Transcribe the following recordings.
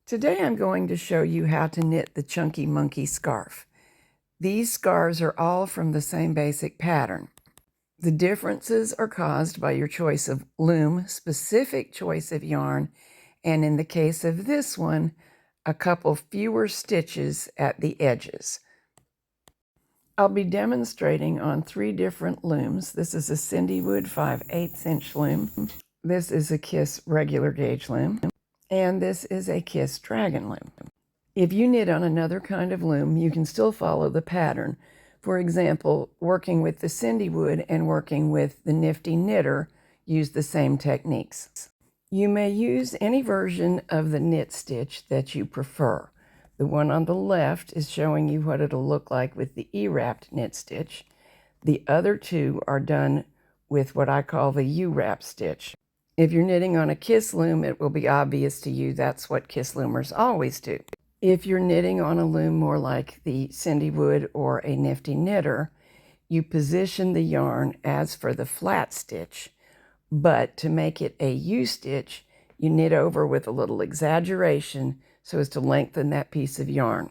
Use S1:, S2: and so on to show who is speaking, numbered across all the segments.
S1: Today I'm going to show you how to knit the Chunky Monkey scarf. These scarves are all from the same basic pattern. The differences are caused by your choice of loom, specific choice of yarn, and in the case of this one, a couple fewer stitches at the edges. I'll be demonstrating on 3 different looms. This is a Cindywood 5/8 inch loom. This is a Kiss regular gauge loom. And this is a Kiss Dragon loom. If you knit on another kind of loom, you can still follow the pattern. For example, working with the Cindywood and working with the Nifty Knitter use the same techniques. You may use any version of the knit stitch that you prefer. The one on the left is showing you what it'll look like with the E-wrapped knit stitch. The other two are done with what I call the U-wrap stitch. If you're knitting on a Kiss loom, it will be obvious to you that's what Kiss loomers always do. If you're knitting on a loom more like the Cindywood or a Nifty Knitter, you position the yarn as for the flat stitch, but to make it a U-stitch, you knit over with a little exaggeration so as to lengthen that piece of yarn.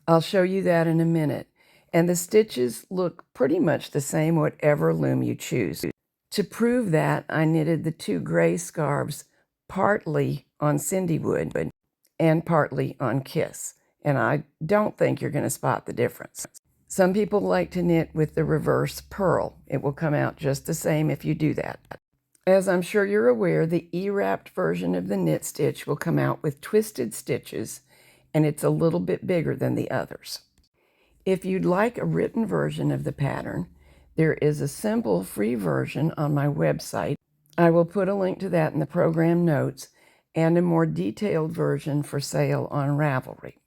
S1: I'll show you that in a minute. And the stitches look pretty much the same whatever loom you choose. To prove that, I knitted the 2 gray scarves partly on Cindywood and partly on Kiss, and I don't think you're going to spot the difference. Some people like to knit with the reverse purl. It will come out just the same if you do that. As I'm sure you're aware, the E-wrapped version of the knit stitch will come out with twisted stitches, and it's a little bit bigger than the others. If you'd like a written version of the pattern, there is a simple free version on my website. I will put a link to that in the program notes and a more detailed version for sale on Ravelry.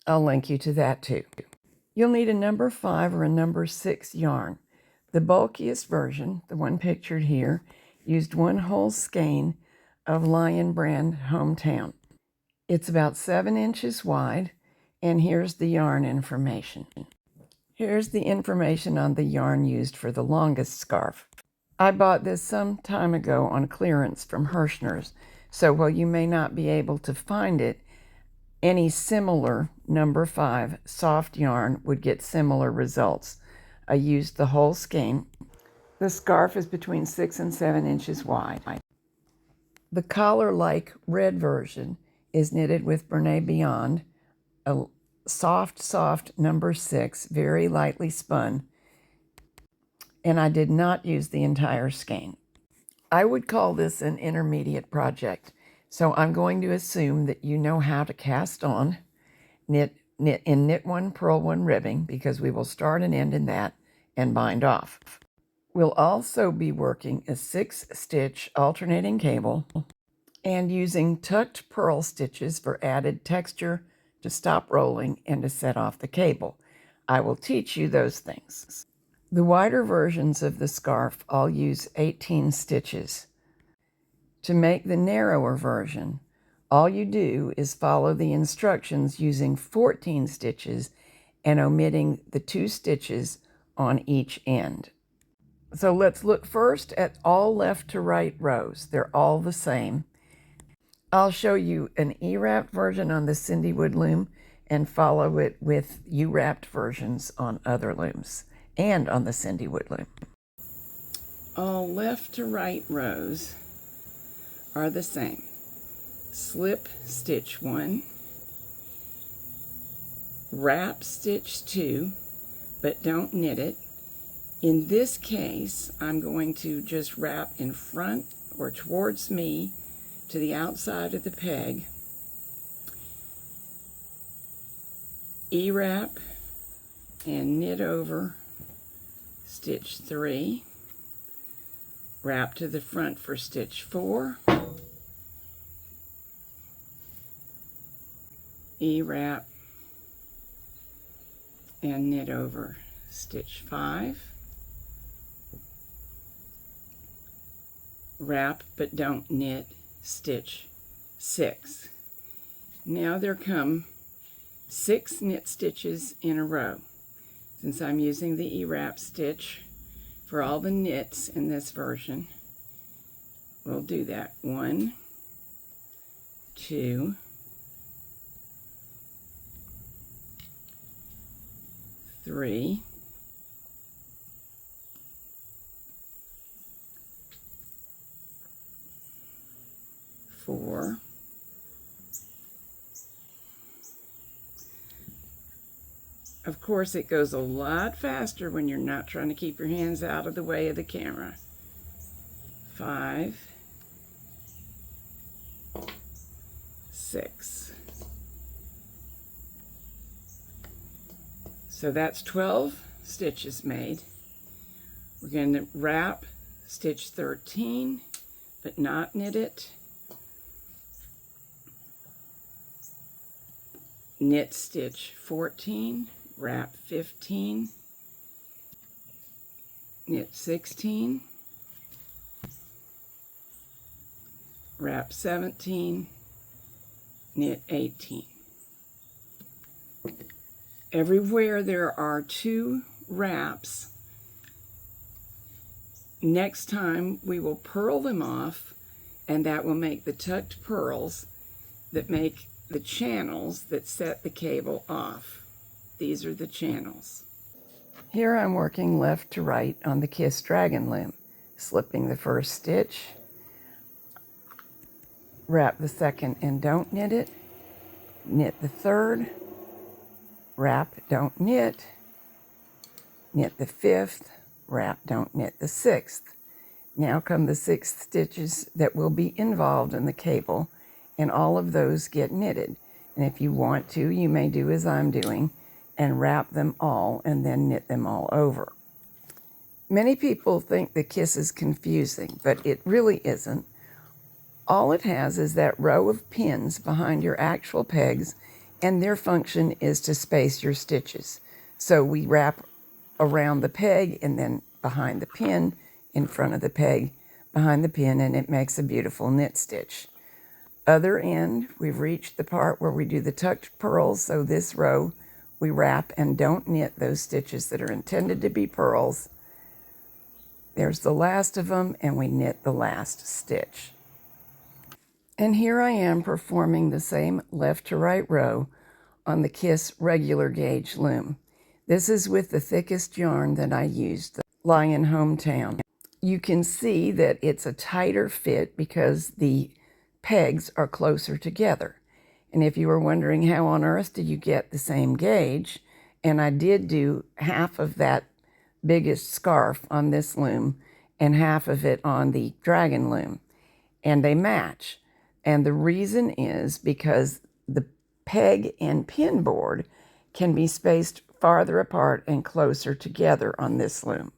S1: I'll link you to that too. You'll need a number 5 or a number 6 yarn. The bulkiest version, the one pictured here, used 1 whole skein of Lion brand Hometown. It's about 7 inches wide, and here's the yarn information. Here's the information on the yarn used for the longest scarf. I bought this some time ago on clearance from Hirschner's, so while you may not be able to find it, any similar number 5 soft yarn would get similar results. I used the whole skein. The scarf is between 6 and 7 inches wide. The collar-like red version is knitted with Bernay Beyond, a soft number 6, very lightly spun, and I did not use the entire skein. I would call this an intermediate project, so I'm going to assume that you know how to cast on, knit 1, purl 1 ribbing, because we will start and end in that, and bind off. We'll also be working a 6-stitch alternating cable and using tucked purl stitches for added texture, to stop rolling, and to set off the cable. I will teach you those things. The wider versions of the scarf all use 18 stitches. To make the narrower version, all you do is follow the instructions using 14 stitches and omitting the 2 stitches on each end. So let's look first at all left to right rows. They're all the same. I'll show you an E-wrapped version on the Cindywood loom and follow it with U-wrapped versions on other looms and on the Cindywood loom. All left to right rows are the same. Slip stitch 1, wrap stitch 2, but don't knit it. In this case, I'm going to just wrap in front or towards me to the outside of the peg, E-wrap and knit over stitch 3, wrap to the front for stitch 4, E-wrap and knit over stitch 5, wrap but don't knit stitch 6. Now there come 6 knit stitches in a row. Since I'm using the E-wrap stitch for all the knits in this version, we'll do that. 1, 2, 3, 4, 5. Of course, it goes a lot faster when you're not trying to keep your hands out of the way of the camera. 5, 6. So that's 12 stitches made. We're going to wrap stitch 13, but not knit it. Knit stitch 14, wrap 15, knit 16, wrap 17, knit 18. Everywhere there are 2 wraps, next time we will purl them off, and that will make the tucked purls that make the channels that set the cable off. These are the channels. Here I'm working left to right on the Kiss Dragon loom, slipping the first stitch, wrap the second and don't knit it, knit the third, wrap, don't knit, knit the fifth, wrap, don't knit the sixth. Now come the 6 stitches that will be involved in the cable, and all of those get knitted. And if you want to, you may do as I'm doing and wrap them all and then knit them all over. Many people think the Kiss is confusing, but it really isn't. All it has is that row of pins behind your actual pegs, and their function is to space your stitches. So we wrap around the peg and then behind the pin, in front of the peg, behind the pin, and it makes a beautiful knit stitch. Other end, we've reached the part where we do the tucked purls, so this row we wrap and don't knit those stitches that are intended to be purls. There's the last of them, and we knit the last stitch. And here I am performing the same left to right row on the Kiss regular gauge loom. This is with the thickest yarn that I used, the Lion Hometown. You can see that it's a tighter fit because the pegs are closer together. And if you were wondering how on earth did you get the same gauge, and I did do half of that biggest scarf on this loom and half of it on the Dragon loom, and they match. And the reason is because the peg and pin board can be spaced farther apart and closer together on this loom.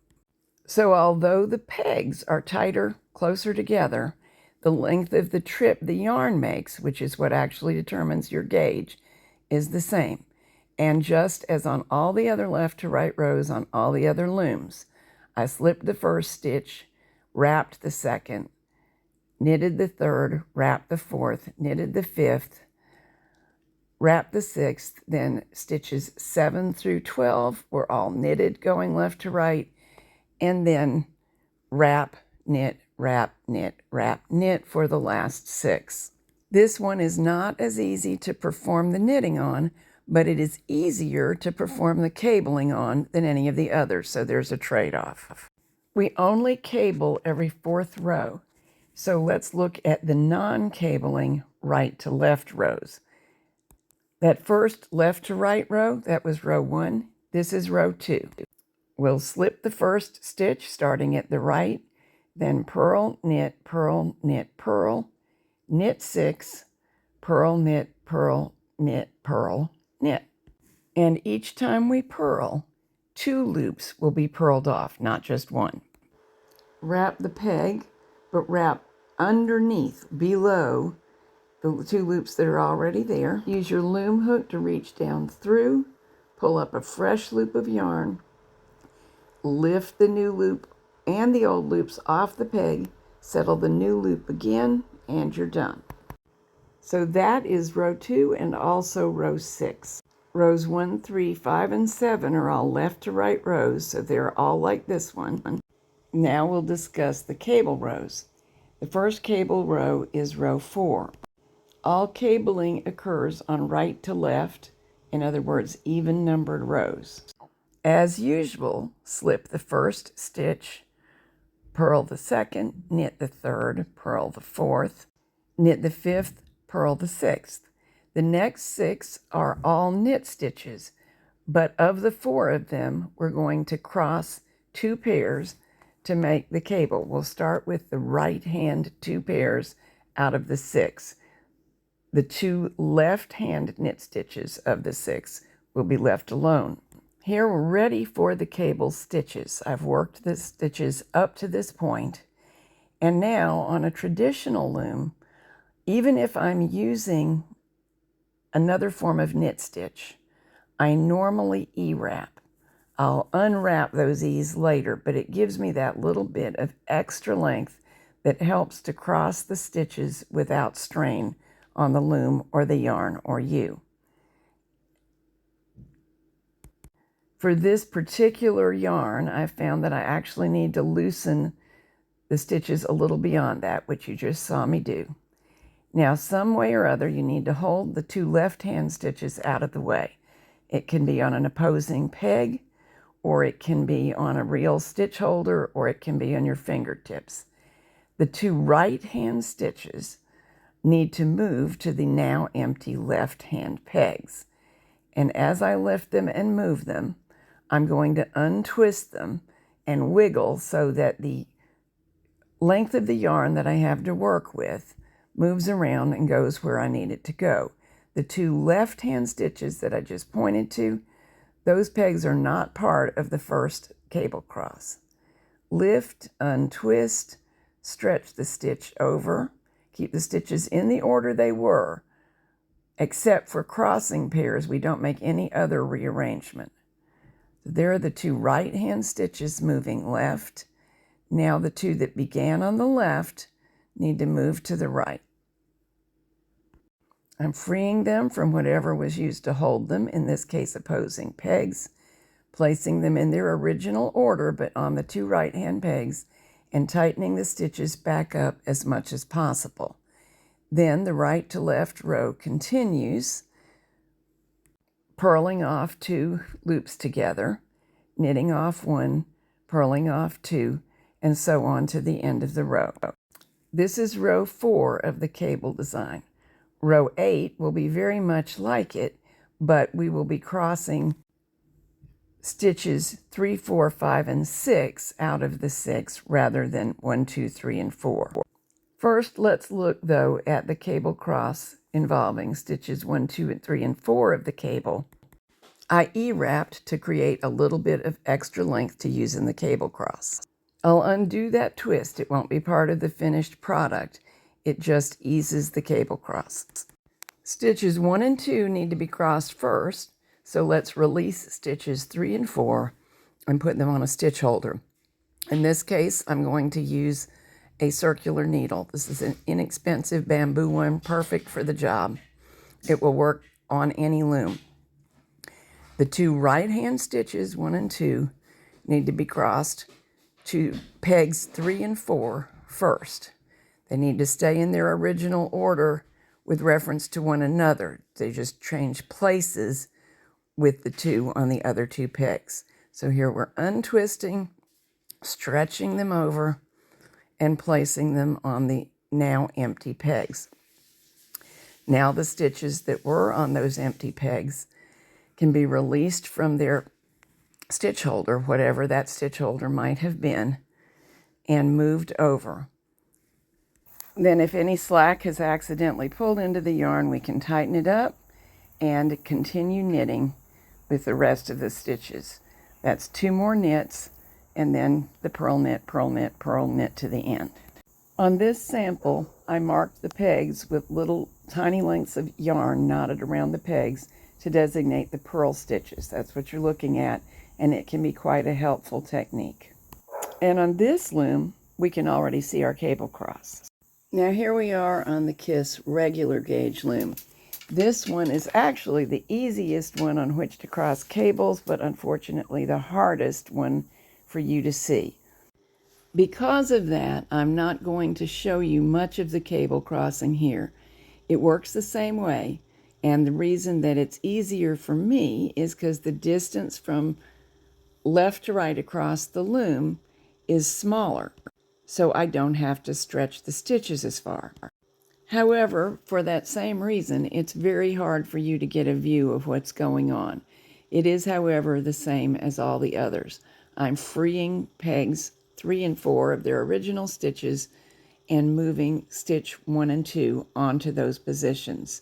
S1: So although the pegs are tighter, closer together, the length of the trip the yarn makes, which is what actually determines your gauge, is the same. And just as on all the other left to right rows on all the other looms, I slipped the first stitch, wrapped the second, knitted the third, wrapped the fourth, knitted the fifth, wrapped the sixth, then stitches 7 through 12 were all knitted going left to right, and then wrap, knit, wrap, knit, wrap, knit for the last 6. This one is not as easy to perform the knitting on, but it is easier to perform the cabling on than any of the others, so there's a trade-off. We only cable every 4th row, so let's look at the non-cabling right to left rows. That first left to right row, that was row 1. This is row 2. We'll slip the first stitch starting at the right, then purl, knit, purl, knit, purl, knit 6, purl, knit, purl, knit, purl, knit. And each time we purl, 2 loops will be purled off, not just 1. Wrap the peg, but wrap underneath, below, the 2 loops that are already there. Use your loom hook to reach down through, pull up a fresh loop of yarn, lift the new loop and the old loops off the peg, settle the new loop again, and you're done. So that is row 2 and also row 6. Rows 1, 3, 5, and 7 are all left to right rows, so they're all like this one. Now we'll discuss the cable rows. The first cable row is row 4. All cabling occurs on right to left, in other words, even numbered rows. As usual, slip the first stitch, purl the second, knit the third, purl the fourth, knit the fifth, purl the sixth. The next 6 are all knit stitches, but of the 4 of them, we're going to cross 2 pairs to make the cable. We'll start with the right hand 2 pairs out of the 6. The 2 left hand knit stitches of the 6 will be left alone. Here we're ready for the cable stitches. I've worked the stitches up to this point, and now on a traditional loom, even if I'm using another form of knit stitch, I normally E-wrap. I'll unwrap those E's later, but it gives me that little bit of extra length that helps to cross the stitches without strain on the loom or the yarn or you. For this particular yarn, I found that I actually need to loosen the stitches a little beyond that, which you just saw me do. Now, some way or other, you need to hold the 2 left-hand stitches out of the way. It can be on an opposing peg, or it can be on a real stitch holder, or it can be on your fingertips. The 2 right-hand stitches need to move to the now empty left-hand pegs. And as I lift them and move them, I'm going to untwist them and wiggle so that the length of the yarn that I have to work with moves around and goes where I need it to go. The 2 left-hand stitches that I just pointed to, those pegs are not part of the first cable cross. Lift, untwist, stretch the stitch over, keep the stitches in the order they were, except for crossing pairs, we don't make any other rearrangement. So there are the 2 right-hand stitches moving left. Now the 2 that began on the left need to move to the right. I'm freeing them from whatever was used to hold them, in this case opposing pegs, placing them in their original order but on the 2 right-hand pegs, and tightening the stitches back up as much as possible. Then the right to left row continues, purling off 2 loops together, knitting off 1, purling off 2, and so on to the end of the row. This is row 4 of the cable design. Row 8 will be very much like it, but we will be crossing stitches 3, 4, 5, and 6 out of the 6 rather than 1, 2, 3, and 4. First, let's look, though, at the cable cross involving stitches 1, 2, and 3, and 4 of the cable. I E-wrapped to create a little bit of extra length to use in the cable cross. I'll undo that twist. It won't be part of the finished product. It just eases the cable cross. Stitches 1 and 2 need to be crossed first, so let's release stitches 3 and 4 and put them on a stitch holder. In this case, I'm going to use a circular needle. This is an inexpensive bamboo one, perfect for the job. It will work on any loom. The 2 right-hand stitches, 1 and 2, need to be crossed to pegs 3 and 4 first. They need to stay in their original order with reference to one another. They just change places with the 2 on the other 2 pegs. So here we're untwisting, stretching them over, and placing them on the now empty pegs. Now the stitches that were on those empty pegs can be released from their stitch holder, whatever that stitch holder might have been, and moved over. Then if any slack has accidentally pulled into the yarn, we can tighten it up and continue knitting with the rest of the stitches. That's 2 more knits, and then the purl knit, purl knit, purl knit to the end. On this sample, I marked the pegs with little tiny lengths of yarn knotted around the pegs to designate the purl stitches. That's what you're looking at, and it can be quite a helpful technique. And on this loom, we can already see our cable cross. Now here we are on the KISS regular gauge loom. This one is actually the easiest one on which to cross cables, but unfortunately the hardest one for you to see. Because of that, I'm not going to show you much of the cable crossing here. It works the same way, and the reason that it's easier for me is because the distance from left to right across the loom is smaller, so I don't have to stretch the stitches as far. However, for that same reason, it's very hard for you to get a view of what's going on. It is, however, the same as all the others. I'm freeing pegs 3 and 4 of their original stitches and moving stitch 1 and 2 onto those positions.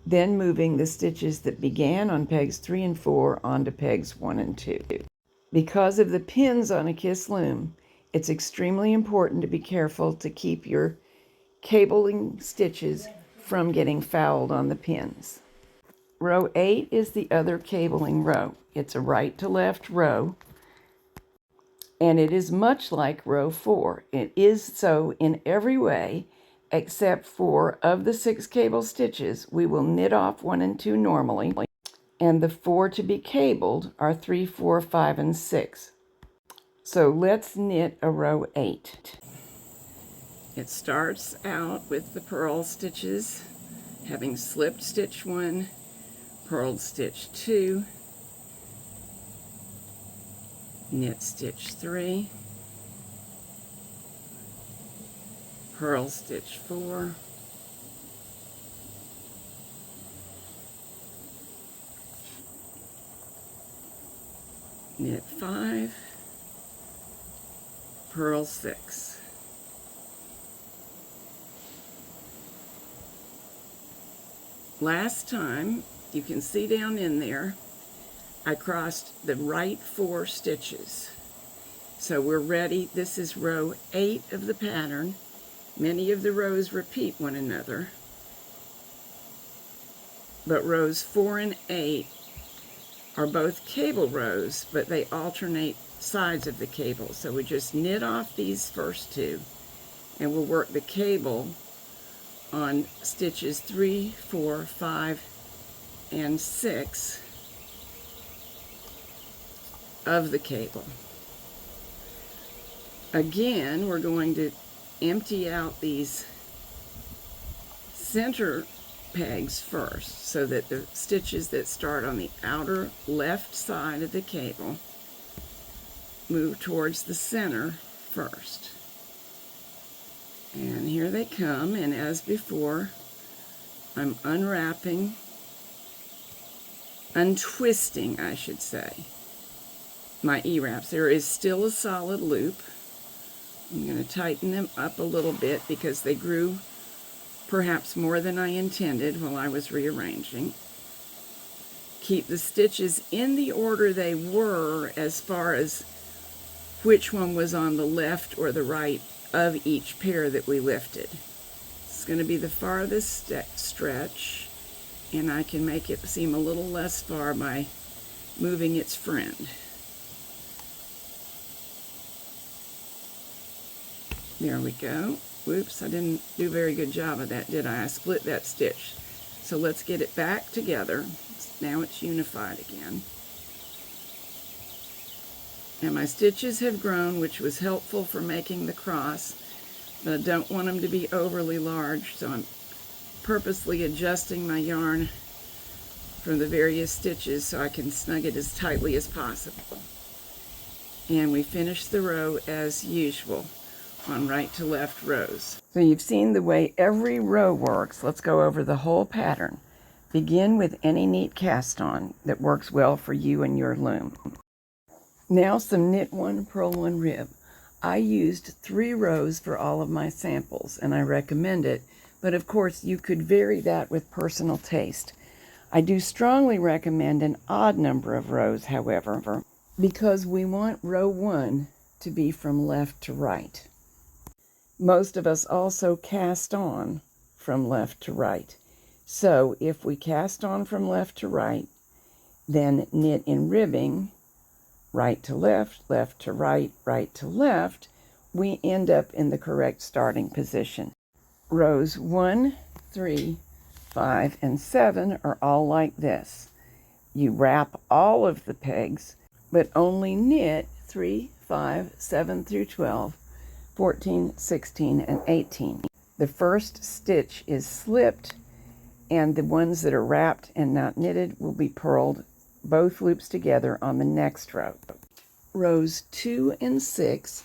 S1: Then moving the stitches that began on pegs 3 and 4 onto pegs 1 and 2. Because of the pins on a kiss loom, it's extremely important to be careful to keep your cabling stitches from getting fouled on the pins. Row 8 is the other cabling row. It's a right to left row, and it is much like row 4. It is so in every way, except for of the 6 cable stitches, we will knit off 1 and 2 normally, and the 4 to be cabled are 3, 4, 5, and 6. So let's knit a row 8. It starts out with the purl stitches, having slipped stitch 1, purled stitch 2, knit stitch 3, purl stitch 4, knit 5, purl 6. Last time, you can see down in there, I crossed the right 4 stitches. So we're ready. This is row 8 of the pattern. Many of the rows repeat one another, but rows 4 and 8 are both cable rows, but they alternate sides of the cable. So we just knit off these first 2, and we'll work the cable on stitches 3, 4, 5, and 6 of the cable. Again, we're going to empty out these center pegs first, so that the stitches that start on the outer left side of the cable move towards the center first. And here they come, and as before, I'm untwisting, I should say, my E-wraps. There is still a solid loop. I'm going to tighten them up a little bit because they grew perhaps more than I intended while I was rearranging. Keep the stitches in the order they were as far as which one was on the left or the right of each pair that we lifted. It's going to be the farthest stretch, and I can make it seem a little less far by moving its friend. There we go. Whoops, I didn't do a very good job of that, did I? I split that stitch. So let's get it back together. Now it's unified again. And my stitches have grown, which was helpful for making the cross, but I don't want them to be overly large, so I'm purposely adjusting my yarn from the various stitches so I can snug it as tightly as possible. And we finish the row as usual on right to left rows. So you've seen the way every row works. Let's go over the whole pattern. Begin with any neat cast on that works well for you and your loom. Now some knit 1, purl 1 rib. I used 3 rows for all of my samples, and I recommend it, but of course you could vary that with personal taste. I do strongly recommend an odd number of rows, however, because we want row 1 to be from left to right. Most of us also cast on from left to right. So if we cast on from left to right, then knit in ribbing, right to left, left to right, right to left, we end up in the correct starting position. Rows 1, 3, 5, and 7 are all like this. You wrap all of the pegs, but only knit 3, 5, 7 through 12, 14, 16, and 18. The first stitch is slipped, and the ones that are wrapped and not knitted will be purled both loops together on the next row. Rows 2 and 6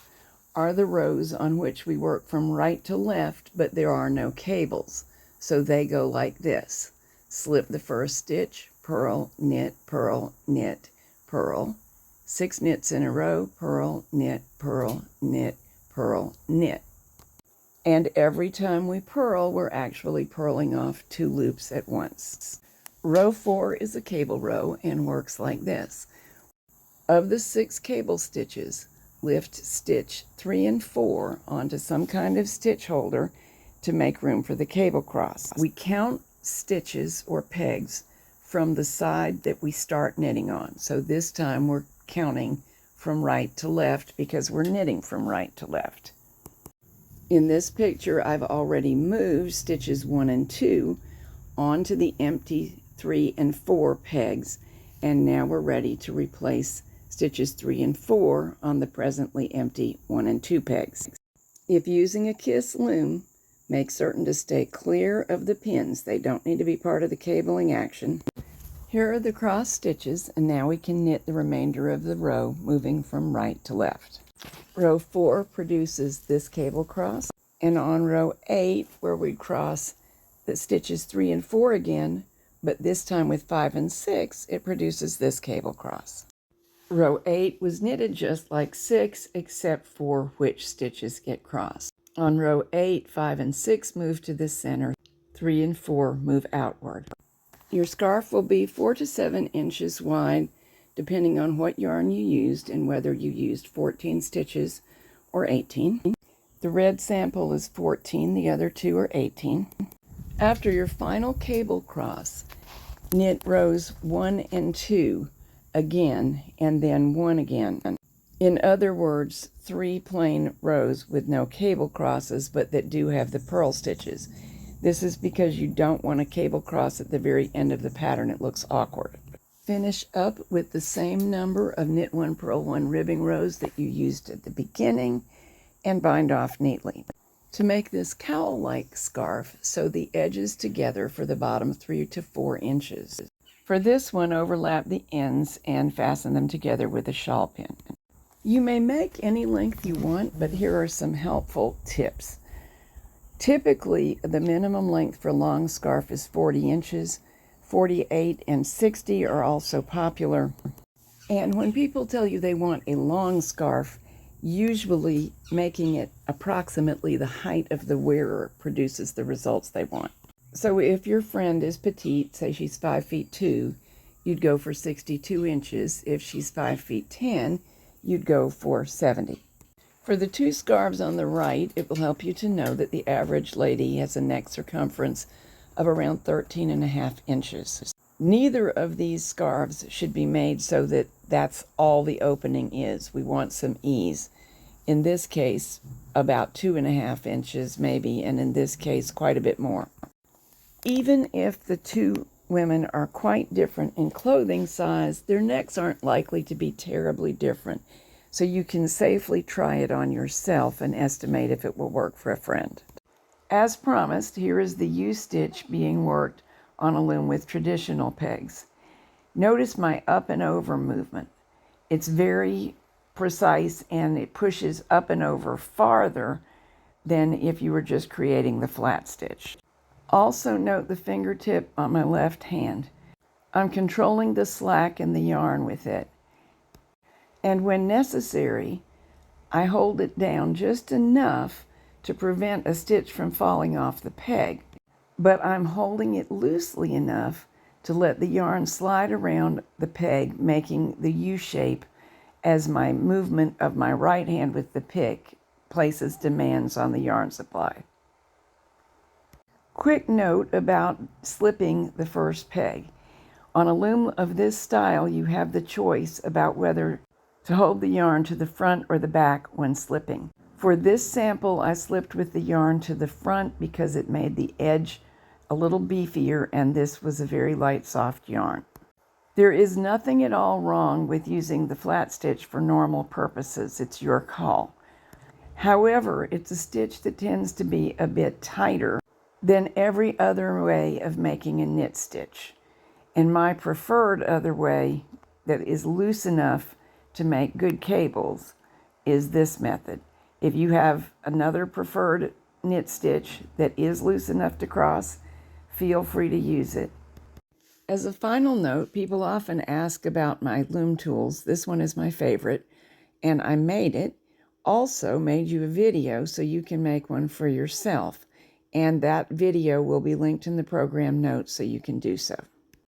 S1: are the rows on which we work from right to left, but there are no cables. So they go like this. Slip the first stitch, purl, knit, purl, knit, purl. 6 knits in a row, purl, knit, purl, knit, purl, knit. And every time we purl, we're actually purling off 2 loops at once. Row 4 is a cable row and works like this. Of the 6 cable stitches, lift stitch 3 and 4 onto some kind of stitch holder to make room for the cable cross. We count stitches or pegs from the side that we start knitting on. So this time we're counting from right to left because we're knitting from right to left. In this picture, I've already moved stitches 1 and 2 onto the empty 3 and 4 pegs, and now we're ready to replace stitches 3 and 4 on the presently empty 1 and 2 pegs. If using a kiss loom, make certain to stay clear of the pins. They don't need to be part of the cabling action. Here are the cross stitches, and now we can knit the remainder of the row, moving from right to left. Row 4 produces this cable cross, and on row 8, where we cross the stitches 3 and 4 again, but this time with 5 and 6, it produces this cable cross. Row 8 was knitted just like 6, except for which stitches get crossed. On row 8, 5 and 6 move to the center, 3 and 4 move outward. Your scarf will be 4 to 7 inches wide, depending on what yarn you used and whether you used 14 stitches or 18. The red sample is 14, the other two are 18. After your final cable cross, knit rows 1 and 2 again, and then 1 again. In other words, 3 plain rows with no cable crosses, but that do have the purl stitches. This is because you don't want a cable cross at the very end of the pattern. It looks awkward. Finish up with the same number of knit 1, purl 1 ribbing rows that you used at the beginning and bind off neatly. To make this cowl-like scarf, sew the edges together for the bottom 3 to 4 inches. For this one, overlap the ends and fasten them together with a shawl pin. You may make any length you want, but here are some helpful tips. Typically, the minimum length for long scarf is 40 inches. 48 and 60 are also popular. And when people tell you they want a long scarf, usually making it approximately the height of the wearer produces the results they want. So if your friend is petite, say she's 5 feet 2, you'd go for 62 inches. If she's 5 feet 10, you'd go for 70. For the 2 scarves on the right, it will help you to know that the average lady has a neck circumference of around 13.5 inches. Neither of these scarves should be made so that that's all the opening is. We want some ease. In this case, about 2.5 inches maybe, and in this case, quite a bit more. Even if the 2 women are quite different in clothing size, their necks aren't likely to be terribly different. So you can safely try it on yourself and estimate if it will work for a friend. As promised, here is the U-stitch being worked on a loom with traditional pegs. Notice my up and over movement. It's very precise and it pushes up and over farther than if you were just creating the flat stitch. Also note the fingertip on my left hand. I'm controlling the slack in the yarn with it. And when necessary, I hold it down just enough to prevent a stitch from falling off the peg, but I'm holding it loosely enough to let the yarn slide around the peg, making the U shape as my movement of my right hand with the pick places demands on the yarn supply. Quick note about slipping the first peg. On a loom of this style, you have the choice about whether to hold the yarn to the front or the back when slipping. For this sample, I slipped with the yarn to the front because it made the edge a little beefier, and this was a very light, soft yarn. There is nothing at all wrong with using the flat stitch for normal purposes. It's your call. However, it's a stitch that tends to be a bit tighter than every other way of making a knit stitch. And my preferred other way that is loose enough to make good cables is this method. If you have another preferred knit stitch that is loose enough to cross, feel free to use it. As a final note, people often ask about my loom tools. This one is my favorite, and I made it. Also made you a video so you can make one for yourself, and that video will be linked in the program notes so you can do so.